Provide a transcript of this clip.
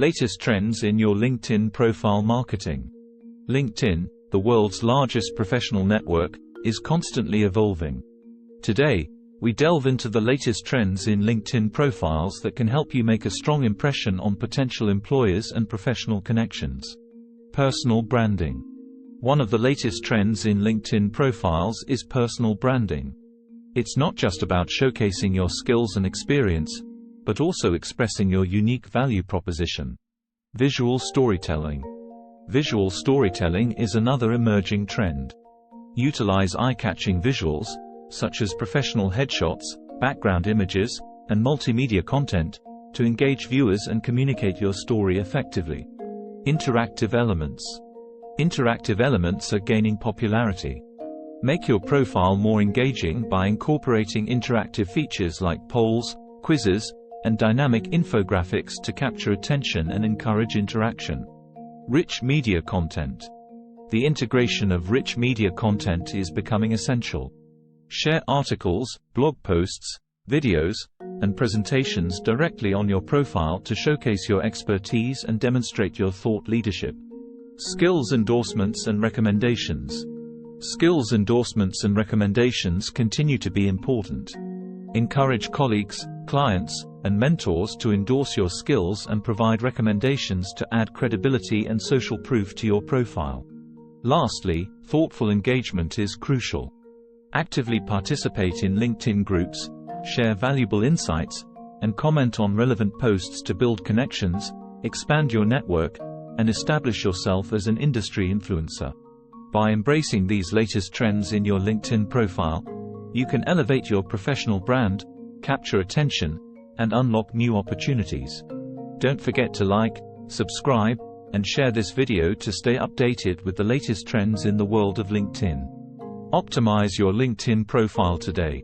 Latest trends in your LinkedIn profile marketing. LinkedIn, the world's largest professional network, is constantly evolving. Today, we delve into the latest trends in LinkedIn profiles that can help you make a strong impression on potential employers and professional connections. Personal branding. One of the latest trends in LinkedIn profiles is personal branding. It's not just about showcasing your skills and experience, but also expressing your unique value proposition. Visual storytelling. Visual storytelling is another emerging trend. Utilize eye-catching visuals, such as professional headshots, background images, and multimedia content, to engage viewers and communicate your story effectively. Interactive elements. Interactive elements are gaining popularity. Make your profile more engaging by incorporating interactive features like polls, quizzes, and dynamic infographics to capture attention and encourage interaction. Rich media content. The integration of rich media content is becoming essential. Share articles, blog posts, videos, and presentations directly on your profile to showcase your expertise and demonstrate your thought leadership. Skills endorsements and recommendations. Skills endorsements and recommendations continue to be important. Encourage colleagues, clients, and mentors to endorse your skills and provide recommendations to add credibility and social proof to your profile. Lastly, thoughtful engagement is crucial. Actively participate in LinkedIn groups, share valuable insights, and comment on relevant posts to build connections, expand your network, and establish yourself as an industry influencer. By embracing these latest trends in your LinkedIn profile, you can elevate your professional brand, capture attention, and unlock new opportunities. Don't forget to like, subscribe, and share this video to stay updated with the latest trends in the world of LinkedIn. Optimize your LinkedIn profile today.